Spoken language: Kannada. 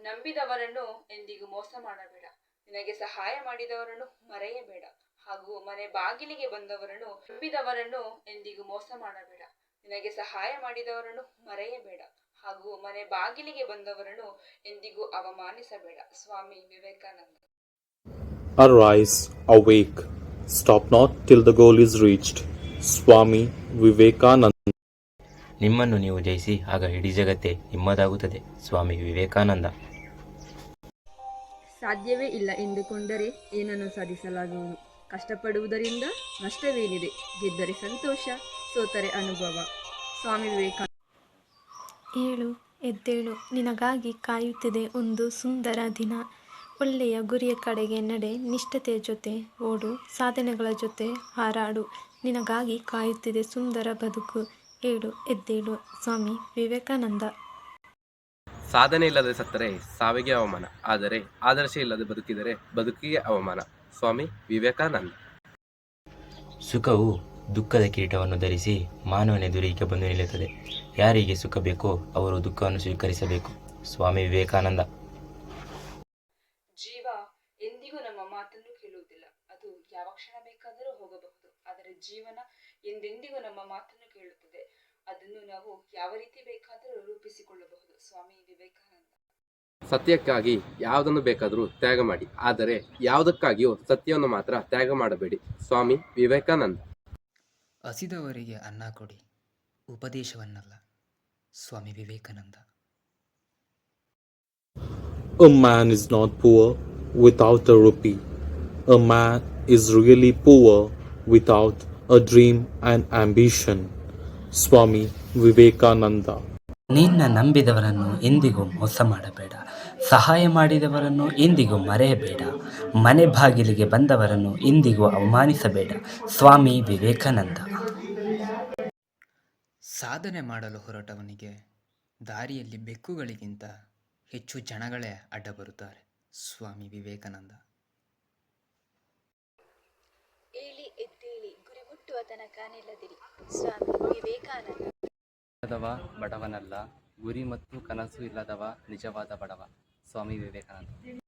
ನಂಬಿದವರನ್ನು ಎಂದಿಗೂ ಮೋಸ ಮಾಡಬೇಡ. ನಿನಗೆ ಸಹಾಯ ಮಾಡಿದವರನ್ನು ಮರೆಯಬೇಡ. ಹಾಗೂ ಮನೆ ಬಾಗಿಲಿಗೆ ಬಂದವರನ್ನು ನಂಬಿದವರನ್ನು ಎಂದಿಗೂ ಮೋಸ ಮಾಡಬೇಡ. ನಿನಗೆ ಸಹಾಯ ಮಾಡಿದವರನ್ನು ಮರೆಯಬೇಡ. ಹಾಗೂ ಮನೆ ಬಾಗಿಲಿಗೆ ಬಂದವರನ್ನು ಎಂದಿಗೂ ಅವಮಾನಿಸಬೇಡ. Swami Vivekananda. Arise, awake, stop not till the goal is reached. Swami Vivekananda. ನಿಮ್ಮನ್ನು ನೀವು ಜಯಿಸಿ, ಆಗ ಇಡೀ ಜಗತ್ತೇ ನಿಮ್ಮದಾಗುತ್ತದೆ. ಸ್ವಾಮಿ ವಿವೇಕಾನಂದ. ಸಾಧ್ಯವೇ ಇಲ್ಲ ಎಂದುಕೊಂಡರೆ ಏನನ್ನು ಸಾಧಿಸಲಾಗುವುದು. ಕಷ್ಟಪಡುವುದರಿಂದ ನಷ್ಟವೇನಿದೆ? ಗೆದ್ದರೆ ಸಂತೋಷ, ಸೋತರೆ ಅನುಭವ. ಸ್ವಾಮಿ ವಿವೇಕಾನಂದ. ಏಳು, ಎದ್ದೇಳು, ನಿನಗಾಗಿ ಕಾಯುತ್ತಿದೆ ಒಂದು ಸುಂದರ ದಿನ. ಒಳ್ಳೆಯ ಗುರಿಯ ಕಡೆಗೆ ನಡೆ, ನಿಷ್ಠತೆಯ ಜೊತೆ ಓಡು, ಸಾಧನೆಗಳ ಜೊತೆ ಹಾರಾಡು. ನಿನಗಾಗಿ ಕಾಯುತ್ತಿದೆ ಸುಂದರ ಬದುಕು. ಏಳು, ಎದ್ದೇಳು. ಸ್ವಾಮಿ ವಿವೇಕಾನಂದ. ಸಾಧನೆ ಇಲ್ಲದೆ ಸತ್ತರೆ ಸಾವಿಗೆ ಅವಮಾನ, ಆದರೆ ಆದರ್ಶ ಇಲ್ಲದೆ ಬದುಕಿದರೆ ಬದುಕಿಗೆ ಅವಮಾನ. ಸ್ವಾಮಿ ವಿವೇಕಾನಂದ. ಸುಖವು ದುಃಖದ ಕಿರೀಟವನ್ನು ಧರಿಸಿ ಮಾನವನೆದುರಿಗೆ ಬಂದು ನಿಲ್ಲುತ್ತದೆ. ಯಾರಿಗೆ ಸುಖ ಬೇಕೋ ಅವರು ದುಃಖವನ್ನು ಸ್ವೀಕರಿಸಬೇಕು. ಸ್ವಾಮಿ ವಿವೇಕಾನಂದ. ಜೀವ ಎಂದಿಗೂ ನಮ್ಮ ಮಾತನ್ನು ಕೇಳುವುದಿಲ್ಲ. ಅದು ಯಾವ ಕ್ಷಣ ಬೇಕಾದರೂ ಹೋಗಬಹುದು. ಆದರೆ ಜೀವನ ಎಂದೆಂದಿಗೂ ನಮ್ಮ ಮಾತನ್ನು ಕೇಳುತ್ತದೆ. ಅದನ್ನು ನಾವು ಯಾವ ರೀತಿ ಬೇಕಾದರೂ ರೂಪಿಸಿಕೊಳ್ಳಬಹುದು. ಸ್ವಾಮಿ ವಿವೇಕಾನಂದ. ಸತ್ಯಕ್ಕಾಗಿ ಯಾವುದನ್ನು ಬೇಕಾದರೂ ತ್ಯಾಗ ಮಾಡಿ, ಆದರೆ ಯಾವುದಕ್ಕಾಗಿಯೂ ಸತ್ಯವನ್ನು ಮಾತ್ರ ತ್ಯಾಗ ಮಾಡಬೇಡಿ. ಸ್ವಾಮಿ ವಿವೇಕಾನಂದ. ಹಸಿದವರಿಗೆ ಅನ್ನ ಕೊಡಿ, ಉಪದೇಶವನ್ನಲ್ಲ. Swami Vivekananda. A man is not poor without a rupee. A man is really poor without a dream and ambition. Swami Vivekananda. ನಿನ್ನ ನಂಬಿದವರನ್ನು ಎಂದಿಗೂ ಮೋಸ ಮಾಡಬೇಡ. ಸಹಾಯ ಮಾಡಿದವರನ್ನು ಎಂದಿಗೂ ಮರೆಯಬೇಡ. ಮನೆ ಬಾಗಿಲಿಗೆ ಬಂದವರನ್ನು ಎಂದಿಗೂ ಅವಮಾನಿಸಬೇಡ. ಸ್ವಾಮಿ ವಿವೇಕಾನಂದ. ಸಾಧನೆ ಮಾಡಲು ಹೊರಟವನಿಗೆ ದಾರಿಯಲ್ಲಿ ಬೆಕ್ಕುಗಳಿಗಿಂತ ಹೆಚ್ಚು ಜನಗಳೇ ಅಡ್ಡ ಬರುತ್ತಾರೆ. ಸ್ವಾಮಿ ವಿವೇಕಾನಂದ. ಏಳಿ ಎದ್ದೇಳಿ, ಗುರಿ ಮುಟ್ಟುವ ತನಕ ನಿಲ್ಲದಿರಿ. ಸ್ವಾಮಿ ವಿವೇಕಾನಂದ. ಬಡವನಲ್ಲ, ಗುರಿ ಮತ್ತು ಕನಸು ಇಲ್ಲದವ ನಿಜವಾದ ಬಡವ. ಸ್ವಾಮಿ ವಿವೇಕಾನಂದ.